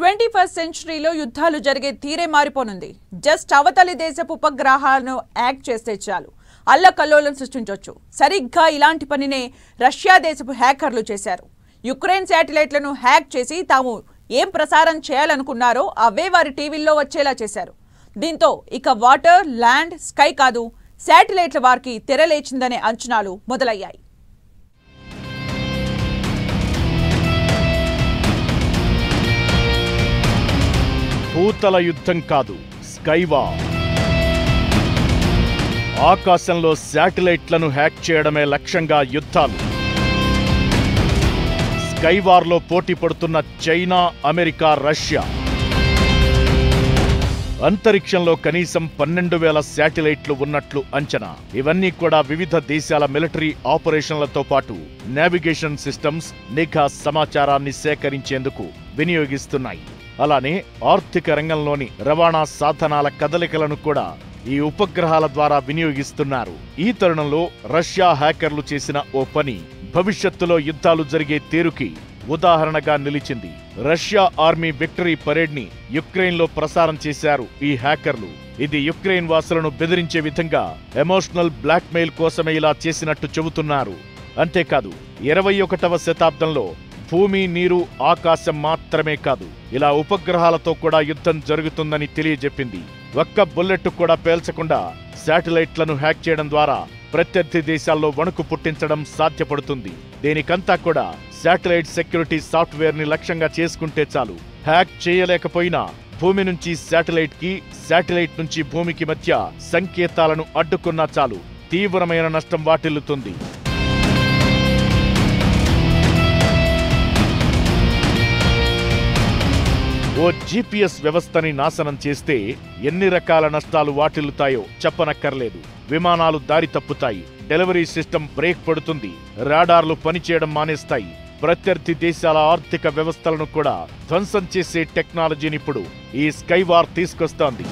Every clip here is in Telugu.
21st సెంచరీలో యుద్ధాలు జరిగే తీరే మారిపోనుంది. జస్ట్ అవతలి దేశపు ఉపగ్రహాలను యాక్ట్ చేస్తే చాలు అల్లకల్లోలం సృష్టించొచ్చు. సరిగ్గా ఇలాంటి పనినే రష్యా దేశపు హ్యాకర్లు చేశారు. యుక్రెయిన్ శాటిలైట్లను హ్యాక్ చేసి తాము ఏం ప్రసారం చేయాలనుకున్నారో అవే వారి టీవీల్లో వచ్చేలా చేశారు. దీంతో ఇక వాటర్, ల్యాండ్, స్కై కాదు శాటిలైట్ల వారికి తెరలేచిందనే అంచనాలు మొదలయ్యాయి. భూతల యుద్ధం కాదు, స్కైవార్. ఆకాశంలో శాటిలైట్లను హ్యాక్ చేయడమే లక్ష్యంగా యుద్ధాలు. స్కైవార్లో పోటీ పడుతున్న చైనా, అమెరికా, రష్యా. అంతరిక్షంలో కనీసం 12,000 శాటిలైట్లు ఉన్నట్లు అంచనా. ఇవన్నీ కూడా వివిధ దేశాల మిలిటరీ ఆపరేషన్లతో పాటు నావిగేషన్ సిస్టమ్స్, నిఘా సమాచారాన్ని సేకరించేందుకు వినియోగిస్తున్నాయి. అలానే ఆర్థిక రంగంలోని రవాణా సాధనాల కదలికలను కూడా ఈ ఉపగ్రహాల ద్వారా వినియోగిస్తున్నారు. ఈ తరుణంలో రష్యా హ్యాకర్లు చేసిన ఓ పని భవిష్యత్తులో యుద్ధాలు జరిగే తీరుకి ఉదాహరణగా నిలిచింది. రష్యా ఆర్మీ విక్టరీ పరేడ్ ని యుక్రెయిన్లో ప్రసారం చేశారు ఈ హ్యాకర్లు. ఇది యుక్రెయిన్ వాసులను బెదిరించే విధంగా ఎమోషనల్ బ్లాక్మెయిల్ కోసమే ఇలా చేసినట్టు చెబుతున్నారు. అంతేకాదు 21వ శతాబ్దంలో భూమి, నీరు, ఆకాశం మాత్రమే కాదు, ఇలా ఉపగ్రహాలతో కూడా యుద్ధం జరుగుతుందని తెలియజెప్పింది. ఒక్క బుల్లెట్ కూడా పేల్చకుండా శాటిలైట్లను హ్యాక్ చేయడం ద్వారా ప్రత్యర్థి దేశాల్లో వణుకు పుట్టించడం సాధ్యపడుతుంది. దీనికంతా కూడా శాటిలైట్ సెక్యూరిటీ సాఫ్ట్వేర్ ని లక్ష్యంగా చేసుకుంటే చాలు. హ్యాక్ చేయలేకపోయినా భూమి నుంచి శాటిలైట్ కి, శాటిలైట్ నుంచి భూమికి మధ్య సంకేతాలను అడ్డుకున్నా చాలు తీవ్రమైన నష్టం వాటిల్లుతుంది. ఓ జీపీఎస్ వ్యవస్థని నాశనం చేస్తే ఎన్ని రకాల నష్టాలు వాటిల్లుతాయో చెప్పనక్కర్లేదు. విమానాలు దారి తప్పుతాయి, డెలివరీ సిస్టమ్ బ్రేక్ పడుతుంది, రాడార్లు పనిచేయడం మానేస్తాయి. ప్రత్యర్థి దేశాల ఆర్థిక వ్యవస్థలను కూడా ధ్వంసం చేసే టెక్నాలజీని ఇప్పుడు ఈ స్కైవార్ తీసుకొస్తోంది.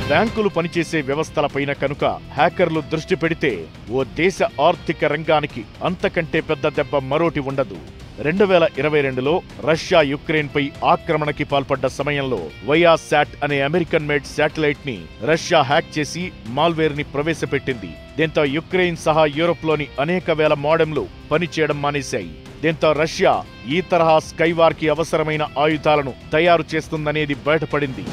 బ్యాంకులు పనిచేసే వ్యవస్థలపైన కనుక హ్యాకర్లు దృష్టి పెడితే ఓ దేశ ఆర్థిక రంగానికి అంతకంటే పెద్ద దెబ్బ మరోటి ఉండదు. 2022లో రష్యా యుక్రెయిన్పై ఆక్రమణకి పాల్పడ్డ సమయంలో వయాసాట్ అనే అమెరికన్ మేడ్ శాటిలైట్ ని రష్యా హ్యాక్ చేసి మాల్వేర్ ని ప్రవేశపెట్టింది. దీంతో యుక్రెయిన్ సహా యూరోప్లోని అనేక వేల మోడెంలు పనిచేయడం మానేశాయి. దీంతో రష్యా ఈ తరహా స్కైవార్ కి అవసరమైన ఆయుధాలను తయారు చేస్తుందనేది బయటపడింది.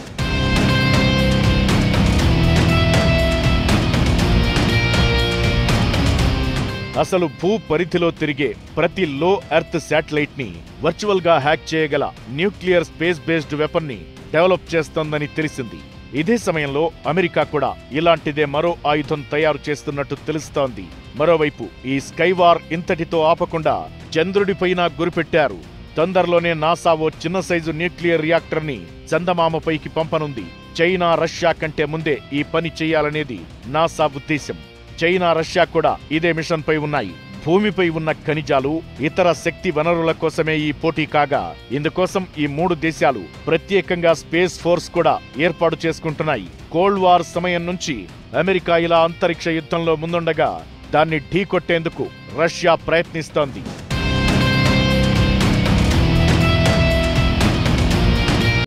అసలు భూ పరిధిలో తిరిగే ప్రతి లో ఎర్త్ శాటిలైట్ ని వర్చువల్ గా హ్యాక్ చేయగల న్యూక్లియర్ స్పేస్ బేస్డ్ వెపన్ ని డెవలప్ చేస్తోందని తెలిసింది. ఇదే సమయంలో అమెరికా కూడా ఇలాంటిదే మరో ఆయుధం తయారు చేస్తున్నట్టు తెలుస్తోంది. మరోవైపు ఈ స్కైవార్ ఇంతటితో ఆపకుండా చంద్రుడిపైన గురిపెట్టారు. తొందరలోనే నాసా ఓ చిన్న సైజు న్యూక్లియర్ రియాక్టర్ ని చందమామపైకి పంపనుంది. చైనా, రష్యా కంటే ముందే ఈ పని చేయాలనేది నాసా ఉద్దేశం. చైనా, రష్యా కూడా ఇదే మిషన్ పై ఉన్నాయి. భూమిపై ఉన్న ఖనిజాలు, ఇతర శక్తి వనరుల కోసమే ఈ పోటీ కాగా ఇందుకోసం ఈ 3 దేశాలు ప్రత్యేకంగా స్పేస్ ఫోర్స్ కూడా ఏర్పాటు చేసుకుంటున్నాయి. కోల్డ్ వార్ సమయం నుంచి అమెరికా ఇలా అంతరిక్ష యుద్ధంలో ముందుండగా దాన్ని ఢీకొట్టేందుకు రష్యా ప్రయత్నిస్తోంది.